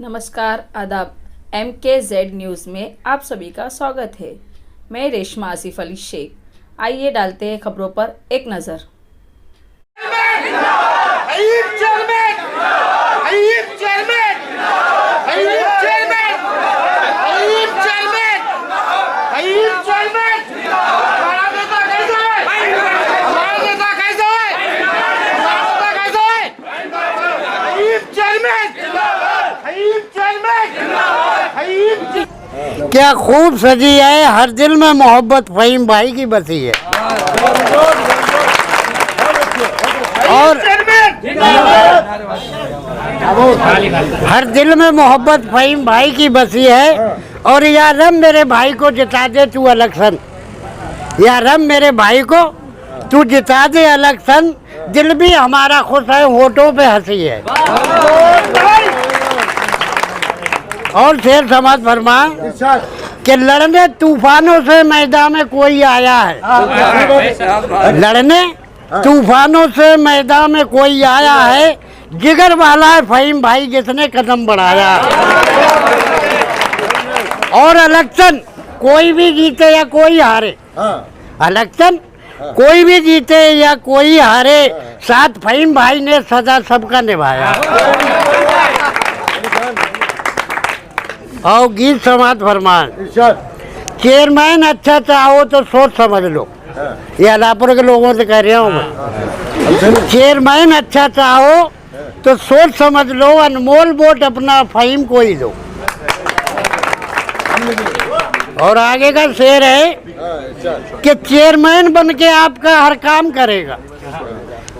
नमस्कार, आदाब। MKZ news में आप सभी का स्वागत है। मैं रेशमा आसिफ अली शेख। आइए डालते हैं खबरों पर एक नज़र। क्या खूब सजी है, हर दिल में मोहब्बत फ़हीम भाई की बसी है। और हर दिल में मोहब्बत फ़हीम भाई की बसी है। और या रब मेरे भाई को जिता दे तू इलेक्शन, या रब मेरे भाई को तू जिता दे इलेक्शन। दिल भी हमारा खुश है, होठों पे हंसी है। और शेर समाज फरमा कि लड़ने तूफानों से मैदान में कोई आया है, लड़ने तूफानों से मैदान में कोई आया है। जिगर वाला है फ़हीम भाई जिसने कदम बढ़ाया। और इलेक्शन कोई भी जीते या कोई हारे, इलेक्शन कोई भी जीते या कोई हारे, साथ फ़हीम भाई ने सदा सबका निभाया। और गीत समाज फरमान, चेयरमैन अच्छा चाहो तो सोच समझ लो। ये अलापुर के लोगों से कह रहा हूँ मैं। चेयरमैन अच्छा चाहो तो सोच समझ लो, अनमोल वोट अपना फ़हीम को ही दो। और आगे का शेर है कि चेयरमैन बन के आपका हर काम करेगा,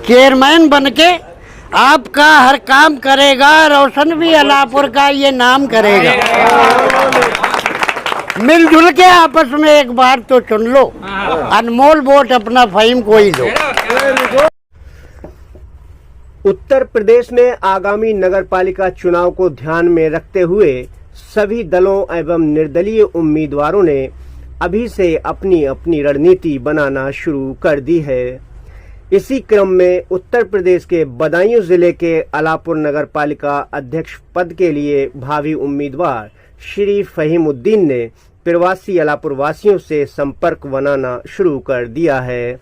चेयरमैन बन के आपका हर काम करेगा। रोशन भी अलापुर का ये नाम करेगा। मिलजुल के आपस में एक बार तो चुन लो, अनमोल वोट अपना फ़हीम को ही दो। उत्तर प्रदेश में आगामी नगरपालिका चुनाव को ध्यान में रखते हुए सभी दलों एवं निर्दलीय उम्मीदवारों ने अभी से अपनी अपनी रणनीति बनाना शुरू कर दी है। इसी क्रम में उत्तर प्रदेश के बदायूं जिले के अलापुर नगर पालिका अध्यक्ष पद के लिए भावी उम्मीदवार श्री फ़हीमुद्दीन ने प्रवासी अलापुर वासियों से संपर्क बनाना शुरू कर दिया है।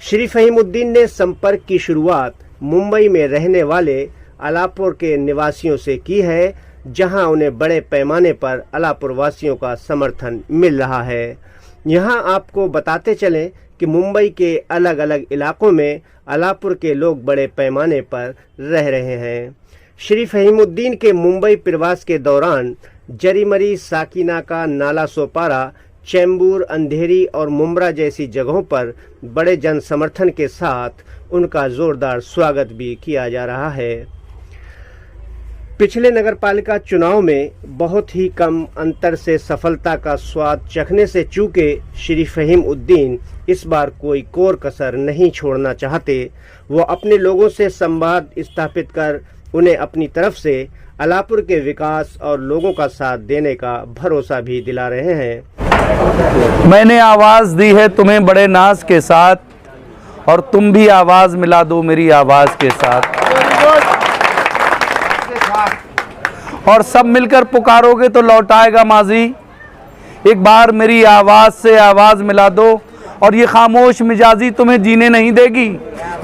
श्री फ़हीमुद्दीन ने संपर्क की शुरुआत मुंबई में रहने वाले अलापुर के निवासियों से की है, जहां उन्हें बड़े पैमाने पर अलापुर वासियों का समर्थन मिल रहा है। यहां आपको बताते चलें कि मुंबई के अलग अलग इलाकों में अलापुर के लोग बड़े पैमाने पर रह रहे हैं। श्री फ़हीमुद्दीन के मुंबई प्रवास के दौरान जरीमरी, साकिनाका, नाला सोपारा, चैम्बूर, अंधेरी और मुम्बरा जैसी जगहों पर बड़े जन समर्थन के साथ उनका जोरदार स्वागत भी किया जा रहा है। पिछले नगरपालिका चुनाव में बहुत ही कम अंतर से सफलता का स्वाद चखने से चूके श्री फ़हीमुद्दीन इस बार कोई कोर कसर नहीं छोड़ना चाहते। वो अपने लोगों से संवाद स्थापित कर उन्हें अपनी तरफ से अलापुर के विकास और लोगों का साथ देने का भरोसा भी दिला रहे हैं। मैंने आवाज़ दी है तुम्हें बड़े नाज के साथ, और तुम भी आवाज़ मिला दो मेरी आवाज़ के साथ। और सब मिलकर पुकारोगे तो लौट आएगा माजी। एक बार मेरी आवाज़ से आवाज़ मिला दो, और ये खामोश मिजाजी तुम्हें जीने नहीं देगी।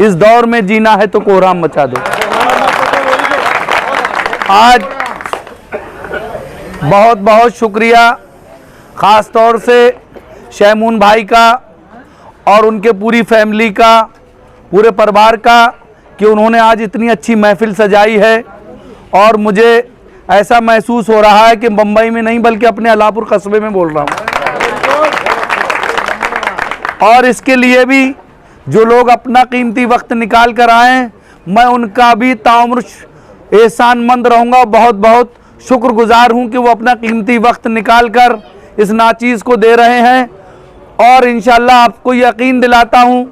इस दौर में जीना है तो कोहराम मचा दो। आज बहुत बहुत शुक्रिया ख़ास तौर से शैमून भाई का और उनके पूरी फैमिली का, पूरे परिवार का, कि उन्होंने आज इतनी अच्छी महफिल सजाई है। और मुझे ऐसा महसूस हो रहा है कि मुंबई में नहीं बल्कि अपने अलापुर कस्बे में बोल रहा हूँ। और इसके लिए भी जो लोग अपना कीमती वक्त निकाल कर आए, मैं उनका भी ताउम्र एहसानमंद रहूँगा। बहुत बहुत शुक्रगुजार हूँ कि वो अपना कीमती वक्त निकाल कर इस नाचीज़ को दे रहे हैं। और इंशाल्लाह आपको यकीन दिलाता हूँ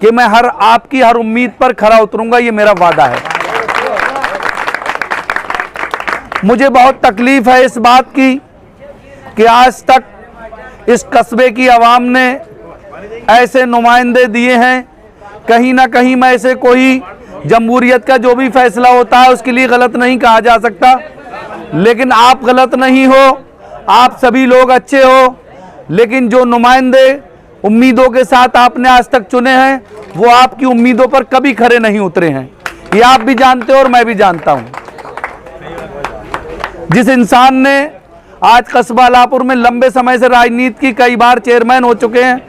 कि मैं आपकी हर उम्मीद पर खरा उतरूँगा, ये मेरा वादा है। मुझे बहुत तकलीफ़ है इस बात की कि आज तक इस कस्बे की आवाम ने ऐसे नुमाइंदे दिए हैं। कहीं ना कहीं मैं ऐसे कोई जमहूरियत का जो भी फैसला होता है उसके लिए गलत नहीं कहा जा सकता। लेकिन आप गलत नहीं हो, आप सभी लोग अच्छे हो, लेकिन जो नुमाइंदे उम्मीदों के साथ आपने आज तक चुने हैं वो आपकी उम्मीदों पर कभी खरे नहीं उतरे हैं। ये आप भी जानते हो और मैं भी जानता हूं। जिस इंसान ने आज कस्बा अलापुर में लंबे समय से राजनीति की कई बार चेयरमैन हो चुके हैं,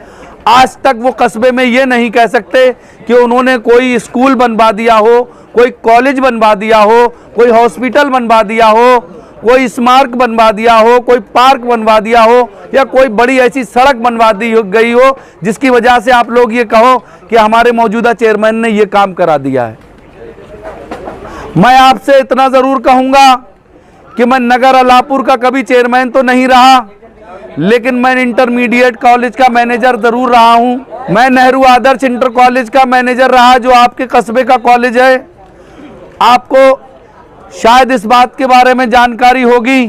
आज तक वो कस्बे में ये नहीं कह सकते कि उन्होंने कोई स्कूल बनवा दिया हो, कोई कॉलेज बनवा दिया हो, कोई हॉस्पिटल बनवा दिया हो, कोई स्मारक बनवा दिया हो, कोई पार्क बनवा दिया हो या कोई बड़ी ऐसी सड़क बनवा दी गई हो जिसकी वजह से आप लोग ये कहो कि हमारे मौजूदा चेयरमैन ने ये काम करा दिया है। मैं आपसे इतना जरूर कहूंगा कि मैं नगर अलापुर का कभी चेयरमैन तो नहीं रहा, लेकिन मैं इंटरमीडिएट कॉलेज का मैनेजर जरूर रहा हूं। मैं नेहरू आदर्श इंटर कॉलेज का मैनेजर रहा, जो आपके कस्बे का कॉलेज है। आपको शायद इस बात के बारे में जानकारी होगी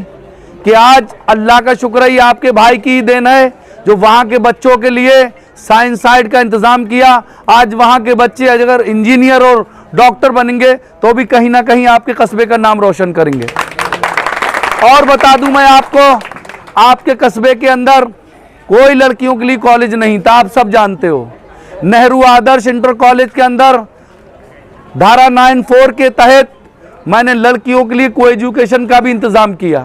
कि आज अल्लाह का शुक्र है, ये आपके भाई की ही देन है जो वहाँ के बच्चों के लिए साइंस साइड का इंतज़ाम किया। आज वहाँ के बच्चे अगर इंजीनियर और डॉक्टर बनेंगे तो भी कहीं ना कहीं आपके कस्बे का नाम रोशन करेंगे। और बता दूं मैं आपको, आपके कस्बे के अंदर कोई लड़कियों के लिए कॉलेज नहीं था, आप सब जानते हो। नेहरू आदर्श इंटर कॉलेज के अंदर धारा 94 के तहत मैंने लड़कियों के लिए को एजुकेशन का भी इंतजाम किया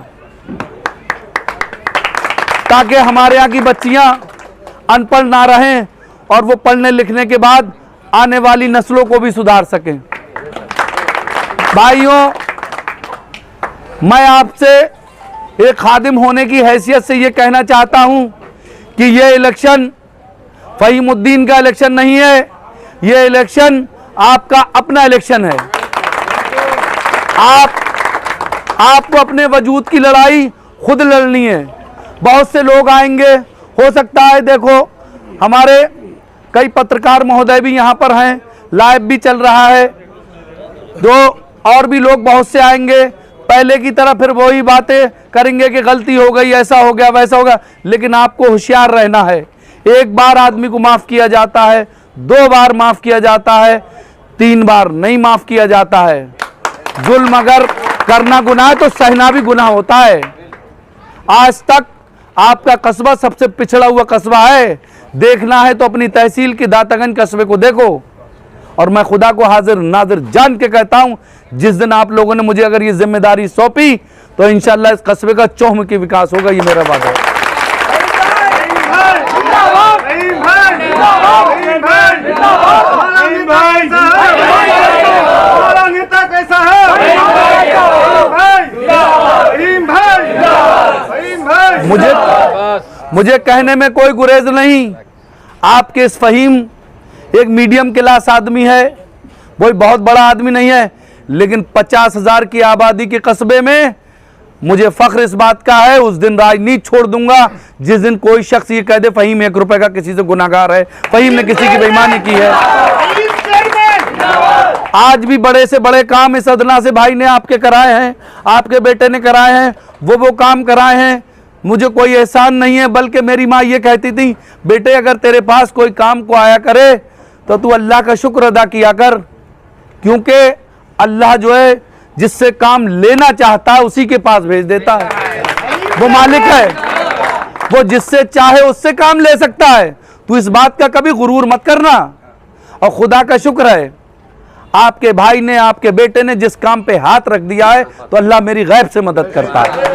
ताकि हमारे यहाँ की बच्चियां अनपढ़ ना रहें और वो पढ़ने लिखने के बाद आने वाली नस्लों को भी सुधार सकें। भाइयों, मैं आपसे एक खादिम होने की हैसियत से ये कहना चाहता हूं कि ये इलेक्शन फहीमुद्दीन का इलेक्शन नहीं है, ये इलेक्शन आपका अपना इलेक्शन है। आपको अपने वजूद की लड़ाई खुद लड़नी है। बहुत से लोग आएंगे, हो सकता है, देखो हमारे कई पत्रकार महोदय भी यहाँ पर हैं, लाइव भी चल रहा है, और भी लोग बहुत से आएंगे, पहले की तरह फिर वही बातें करेंगे कि गलती हो गई, ऐसा हो गया, वैसा होगा। लेकिन आपको होशियार रहना है। एक बार आदमी को माफ किया जाता है, 2 बार माफ किया जाता है, 3 बार नहीं माफ किया जाता है। जुल्म अगर करना गुनाह है तो सहना भी गुनाह होता है। आज तक आपका कस्बा सबसे पिछड़ा हुआ कस्बा है। देखना है तो अपनी तहसील के दातागंज कस्बे को देखो। और मैं खुदा को हाजिर नाजिर जान के कहता हूं, जिस दिन आप लोगों ने मुझे अगर ये जिम्मेदारी सौंपी तो इंशाअल्लाह इस कस्बे का चहुमुखी विकास होगा, ये मेरा वादा है। मुझे कहने में कोई गुरेज नहीं। आपके इस फहीम एक मीडियम क्लास आदमी है, कोई बहुत बड़ा आदमी नहीं है, लेकिन 50,000 की आबादी के कस्बे में मुझे फख्र इस बात का है, उस दिन राजनीति छोड़ दूंगा जिस दिन कोई शख्स ये कह दे फहीम 1 रुपए का किसी से गुनाहगार है, फहीम ने किसी की बेईमानी की है। आज भी बड़े से बड़े काम इस अदना से भाई ने आपके कराए हैं, आपके बेटे ने कराए हैं, वो काम कराए हैं। मुझे कोई एहसान नहीं है, बल्कि मेरी माँ ये कहती थी, बेटे अगर तेरे पास कोई काम को आया करे तो तू अल्लाह का शुक्र अदा किया कर, क्योंकि अल्लाह जो है जिससे काम लेना चाहता है उसी के पास भेज देता है। वो मालिक है, वो जिससे चाहे उससे काम ले सकता है। तू इस बात का कभी गुरूर मत करना। और खुदा का शुक्र है आपके भाई ने, आपके बेटे ने जिस काम पे हाथ रख दिया है तो अल्लाह मेरी गैब से मदद करता है।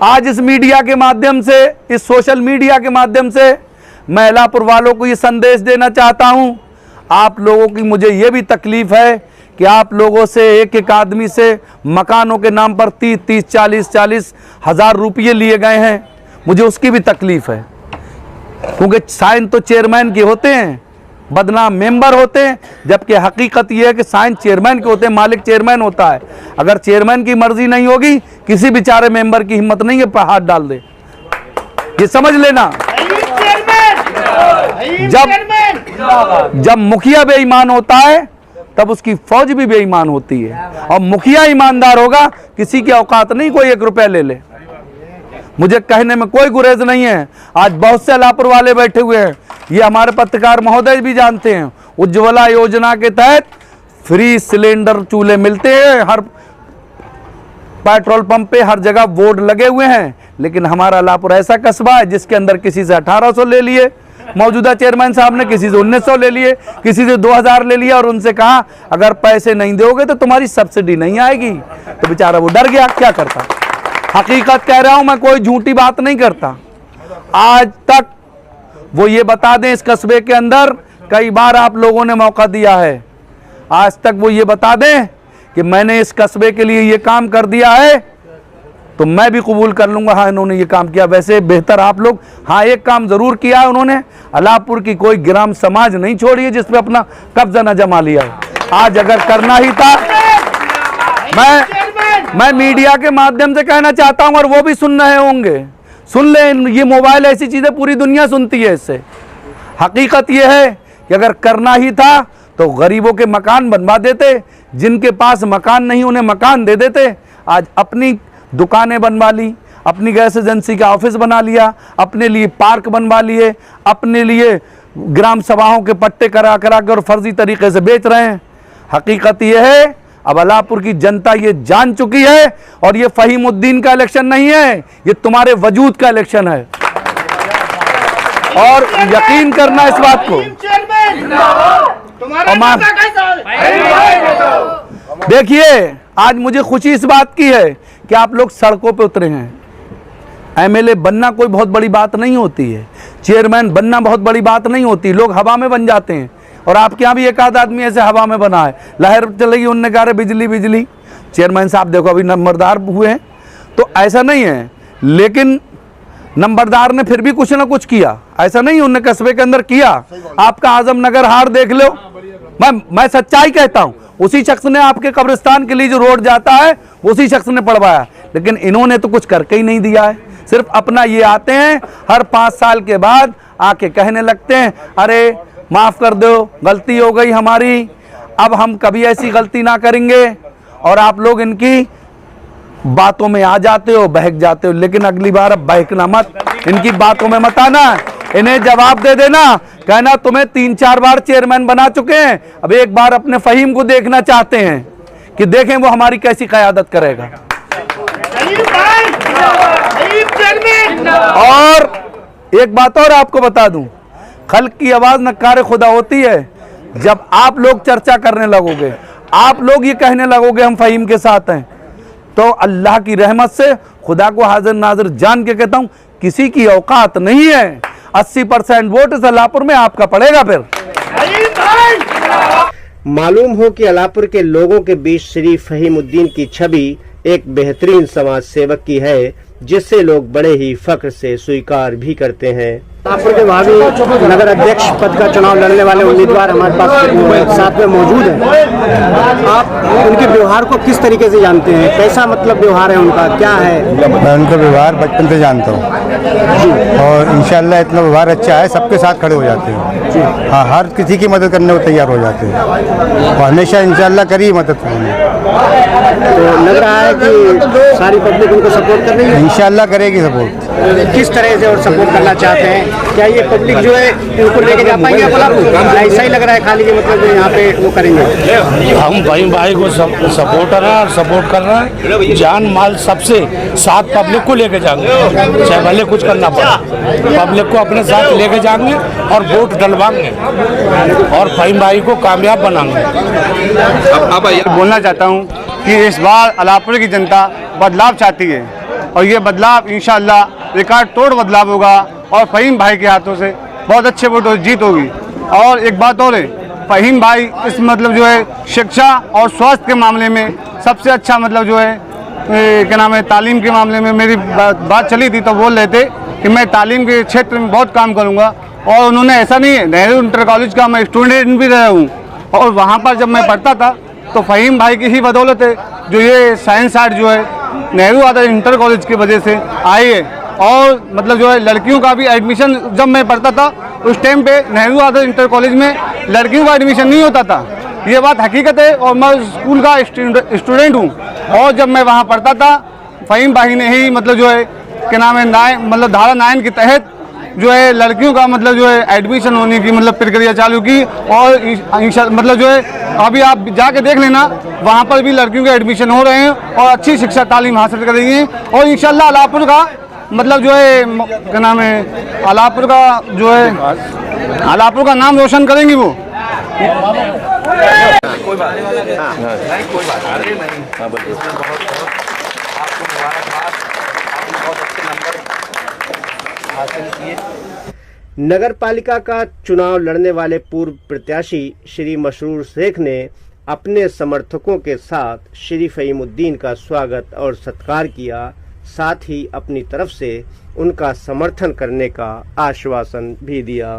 आज इस मीडिया के माध्यम से, इस सोशल मीडिया के माध्यम से मैं अलापुर वालों को ये संदेश देना चाहता हूं। आप लोगों की मुझे ये भी तकलीफ है कि आप लोगों से एक आदमी से मकानों के नाम पर 30-30, 40-40 हज़ार रुपये लिए गए हैं। मुझे उसकी भी तकलीफ है, क्योंकि साइन तो चेयरमैन के होते हैं, बदनाम मेंबर होते हैं, जबकि हकीकत यह है कि साइन चेयरमैन के होते हैं, मालिक चेयरमैन होता है। अगर चेयरमैन की मर्जी नहीं होगी, किसी बेचारे मेंबर की हिम्मत नहीं है पर हाथ डाल दे, ये समझ लेना। जब मुखिया बेईमान होता है तब उसकी फौज भी बेईमान होती है, और मुखिया ईमानदार होगा, किसी की औकात नहीं कोई 1 रुपया ले ले। मुझे कहने में कोई गुरेज नहीं है। आज बहुत से अलापुर वाले बैठे हुए हैं, ये हमारे पत्रकार महोदय भी जानते हैं, उज्ज्वला योजना के तहत फ्री सिलेंडर चूल्हे मिलते हैं, हर पेट्रोल पंप पे हर जगह बोर्ड लगे हुए हैं। लेकिन हमारा अलापुर ऐसा कस्बा है जिसके अंदर किसी से 1800 ले लिए, मौजूदा चेयरमैन साहब ने किसी से 1900 ले लिए, किसी से 2000 ले लिया और उनसे कहा अगर पैसे नहीं दोगे तो तुम्हारी सब्सिडी नहीं आएगी। तो बेचारा वो डर गया, क्या करता। हकीकत कह रहा हूं मैं, कोई झूठी बात नहीं करता। आज तक वो ये बता दें, इस कस्बे के अंदर कई बार आप लोगों ने मौका दिया है, आज तक वो ये बता दें कि मैंने इस कस्बे के लिए ये काम कर दिया है, तो मैं भी कबूल कर लूंगा हाँ इन्होंने ये काम किया। वैसे बेहतर आप लोग, हाँ एक काम जरूर किया है उन्होंने, अलापुर की कोई ग्राम समाज नहीं छोड़ी है जिसपे अपना कब्जा न जमा लिया है। आज अगर करना ही था, मैं मीडिया के माध्यम से कहना चाहता हूं और वो भी सुन रहे होंगे, सुन लें, ये मोबाइल ऐसी चीजें पूरी दुनिया सुनती है। इससे हकीकत ये है कि अगर करना ही था तो गरीबों के मकान बनवा देते, जिनके पास मकान नहीं उन्हें मकान दे देते। आज अपनी दुकानें बनवा ली, अपनी गैस एजेंसी का ऑफिस बना लिया, अपने लिए पार्क बनवा लिए, अपने लिए ग्राम सभाओं के पट्टे करा करा कर फर्जी तरीके से बेच रहे हैं। हकीकत ये है अब अलापुर की जनता ये जान चुकी है और ये फहीमुद्दीन का इलेक्शन नहीं है, ये तुम्हारे वजूद का इलेक्शन है। और यकीन करना इस बात को। देखिए आज मुझे खुशी इस बात की है कि आप लोग सड़कों पे उतरे हैं। एमएलए बनना कोई बहुत बड़ी बात नहीं होती है, चेयरमैन बनना बहुत बड़ी बात नहीं होती, लोग हवा में बन जाते हैं। और आपके यहाँ भी एक आध आदमी ऐसे हवा में बना है, लहर चलेगी उनने कहा बिजली बिजली। चेयरमैन साहब देखो अभी नंबरदार हुए हैं, तो ऐसा नहीं है, लेकिन नंबरदार ने फिर भी कुछ ना कुछ किया, ऐसा नहीं उनने कस्बे के अंदर किया। आपका आजम नगर हार देख लो, मैं सच्चाई कहता हूं, उसी शख्स ने आपके कब्रिस्तान के लिए जो रोड जाता है उसी शख्स ने पढ़वाया, लेकिन इन्होंने तो कुछ करके ही नहीं दिया है। सिर्फ अपना ये आते हैं, हर 5 साल के बाद आके कहने लगते हैं अरे माफ कर दो, गलती हो गई हमारी, अब हम कभी ऐसी गलती ना करेंगे। और आप लोग इनकी बातों में आ जाते हो, बहक जाते हो, लेकिन अगली बार अब बहकना मत, इनकी बातों में मत आना, इन्हें जवाब दे देना, कहना तुम्हें 3-4 बार चेयरमैन बना चुके हैं, अब एक बार अपने फहीम को देखना चाहते हैं कि देखें वो हमारी कैसी क़यादत करेगा। और एक बात और आपको बता दूं, खल्क की आवाज नक्कारे खुदा होती है। जब आप लोग चर्चा करने लगोगे, आप लोग ये कहने लगोगे हम फहीम के साथ हैं, तो अल्लाह की रहमत से खुदा को हाजिर नाजिर जान के कहता हूं किसी की औकात नहीं है। 80% वोट इस अलापुर में आपका पड़ेगा। फिर मालूम हो कि अलापुर के लोगों के बीच श्री फहीमुद्दीन की छवि एक बेहतरीन समाज सेवक की है, जिसे लोग बड़े ही फख्र से स्वीकार भी करते हैं। अलापुर के भावी नगर अध्यक्ष पद का चुनाव लड़ने वाले उम्मीदवार हमारे पास साथ में मौजूद हैं। आप उनके व्यवहार को किस तरीके से जानते हैं, कैसा मतलब व्यवहार है उनका, क्या है? मैं उनका व्यवहार बचपन से जानता हूँ और इंशाल्लाह इतना व्यवहार अच्छा है, सबके साथ खड़े हो जाते हैं। हाँ, हर किसी की मदद करने को तैयार हो जाते हैं और हमेशा इंशाल्लाह करी मदद करेंगे। तो लग रहा है कि सारी पब्लिक उनको सपोर्ट कर रही है, इंशाल्लाह करेगी सपोर्ट। किस तरह से और सपोर्ट करना चाहते हैं? क्या ये पब्लिक जो है इनको लेके जा पाएंगे? ऐसा ही लग रहा है खाली कि मतलब यहाँ पे वो करेंगे। हम भाई को सपोर्टर हैं और सपोर्ट कर रहे हैं, जान माल सबसे साथ पब्लिक को लेके जाएंगे, चाहे भले कुछ करना पड़े, पब्लिक को अपने साथ लेके जाएंगे और वोट डलवाएंगे और भाई को कामयाब बनाएंगे। अब बोलना चाहता हूँ कि इस बार अलापुर की जनता बदलाव चाहती है और ये बदलाव इंशाल्लाह रिकॉर्ड तोड़ बदलाव होगा और फहीम भाई के हाथों से बहुत अच्छे वोटों से जीत होगी। और एक बात और है, फहीम भाई इस मतलब जो है शिक्षा और स्वास्थ्य के मामले में सबसे अच्छा मतलब जो है क्या नाम है, तालीम के मामले में मेरी बात चली थी तो बोल रहे थे कि मैं तालीम के क्षेत्र में बहुत काम करूँगा। और उन्होंने ऐसा नहीं है, नेहरू इंटर कॉलेज का मैं स्टूडेंट भी रहा हूँ और वहाँ पर जब मैं पढ़ता था तो फहीम भाई की ही बदौलत है जो ये साइंस आर्ट जो है नेहरू आदर्श इंटर कॉलेज की वजह से आई है। और मतलब जो है लड़कियों का भी एडमिशन, जब मैं पढ़ता था उस टाइम पे नेहरू आदर्श इंटर कॉलेज में लड़कियों का एडमिशन नहीं होता था, ये बात हकीकत है। और मैं स्कूल का स्टूडेंट हूँ और जब मैं वहाँ पढ़ता था फहीम भाई ने ही मतलब जो है क्या नाम है मतलब धारा 9 के तहत जो है लड़कियों का मतलब जो है एडमिशन होने की मतलब प्रक्रिया चालू की और मतलब जो है अभी आप जाके देख लेना, वहाँ पर भी लड़कियों के एडमिशन हो रहे हैं और अच्छी शिक्षा तालीम हासिल कर रही हैं और इंशाल्लाह अलापुर का मतलब जो है क्या नाम है, अलापुर का जो है अलापुर का नाम रोशन करेंगी वो। नगर पालिका का चुनाव लड़ने वाले पूर्व प्रत्याशी श्री मसरूर शेख ने अपने समर्थकों के साथ श्री फहीमुद्दीन का स्वागत और सत्कार किया, साथ ही अपनी तरफ से उनका समर्थन करने का आश्वासन भी दिया।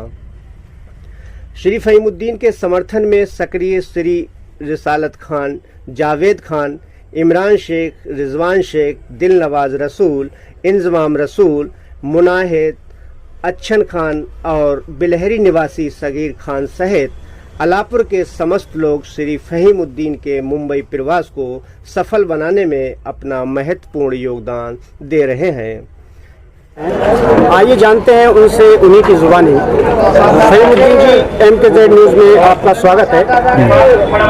श्री फहीमुद्दीन के समर्थन में सक्रिय श्री रिसालत खान, जावेद खान, इमरान शेख, रिजवान शेख, दिल नवाज रसूल, इंजमाम रसूल, मुनाहिद, अच्छन खान और बिलहरी निवासी सगीर खान सहित अलापुर के समस्त लोग श्री फहीमुद्दीन के मुंबई प्रवास को सफल बनाने में अपना महत्वपूर्ण योगदान दे रहे हैं। आइए जानते हैं उनसे उन्हीं की जुबानी। फहीमुद्दीन जी, MKZ न्यूज़ में आपका स्वागत है।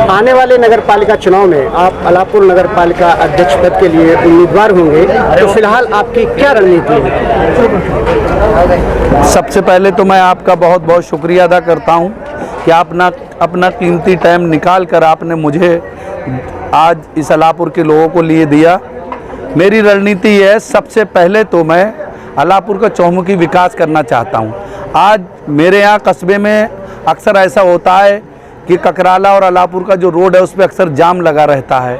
आने वाले नगर पालिका चुनाव में आप अलापुर नगर पालिका अध्यक्ष पद के लिए उम्मीदवार होंगे, तो फिलहाल आपकी क्या रणनीति है? सबसे पहले तो मैं आपका बहुत बहुत शुक्रिया अदा करता हूं कि अपना कीमती टाइम निकाल कर आपने मुझे आज इस अलापुर के लोगों को लिए दिया। मेरी रणनीति है, सबसे पहले तो मैं अलापुर का चौमुखी विकास करना चाहता हूं। आज मेरे यहाँ कस्बे में अक्सर ऐसा होता है कि ककराला और अलापुर का जो रोड है उस पर अक्सर जाम लगा रहता है,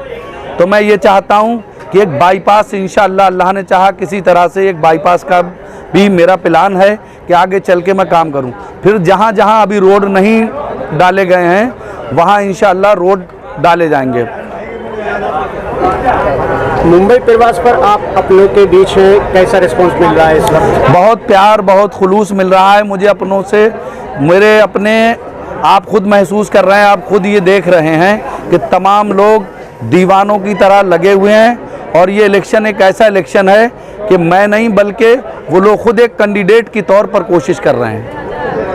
तो मैं ये चाहता हूं कि एक बाईपास, इंशाअल्लाह अल्लाह ने चाहा किसी तरह से एक बाईपास का भी मेरा प्लान है कि आगे चल के मैं काम करूं। फिर जहां जहां अभी रोड नहीं डाले गए हैं वहां इंशाअल्लाह रोड डाले जाएंगे। मुंबई प्रवास पर आप अपनों के बीच कैसा रिस्पांस मिल रहा है इस वक्त? बहुत प्यार, बहुत खुलूस मिल रहा है मुझे अपनों से। मेरे अपने आप खुद महसूस कर रहे हैं, आप खुद ये देख रहे हैं कि तमाम लोग दीवानों की तरह लगे हुए हैं और ये इलेक्शन एक ऐसा इलेक्शन है कि मैं नहीं बल्कि वो लोग खुद एक कैंडिडेट के तौर पर कोशिश कर रहे हैं।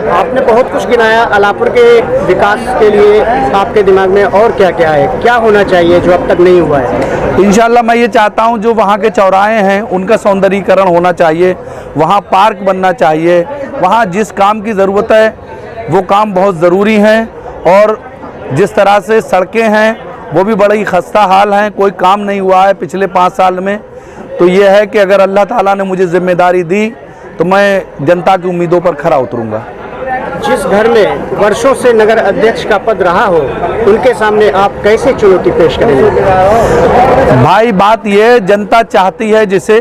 आपने बहुत कुछ गिनाया, अलापुर के विकास के लिए आपके दिमाग में और क्या क्या है, क्या होना चाहिए जो अब तक नहीं हुआ है? इंशाल्लाह मैं ये चाहता हूँ जो वहाँ के चौराहे हैं उनका सौंदर्यीकरण होना चाहिए, वहाँ पार्क बनना चाहिए, वहाँ जिस काम की ज़रूरत है वो काम बहुत ज़रूरी हैं और जिस तरह से सड़कें हैं वो भी बड़ी खस्ता हाल हैं, कोई काम नहीं हुआ है पिछले 5 साल में। तो ये है कि अगर अल्लाह ताला ने मुझे जिम्मेदारी दी तो मैं जनता की उम्मीदों पर खरा उतरूँगा। जिस घर में वर्षों से नगर अध्यक्ष का पद रहा हो, उनके सामने आप कैसे चुनौती पेश करेंगे? भाई बात यह, जनता चाहती है जिसे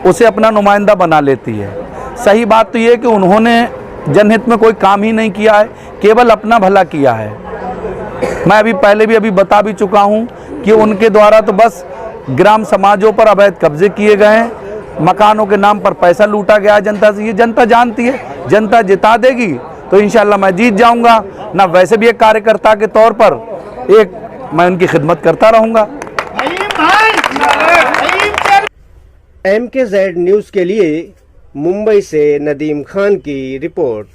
उसे अपना नुमाइंदा बना लेती है। सही बात तो ये कि उन्होंने जनहित में कोई काम ही नहीं किया है, केवल अपना भला किया है। मैं पहले भी बता भी चुका हूँ कि उनके द्वारा तो बस ग्राम समाजों पर अवैध कब्जे किए गए हैं, मकानों के नाम पर पैसा लूटा गया है जनता से। ये जनता जानती है, जनता जिता देगी तो इंशाल्लाह मैं जीत जाऊंगा। ना वैसे भी एक कार्यकर्ता के तौर पर मैं उनकी खिदमत करता रहूंगा। MKZ न्यूज़ के लिए मुंबई से नदीम खान की रिपोर्ट।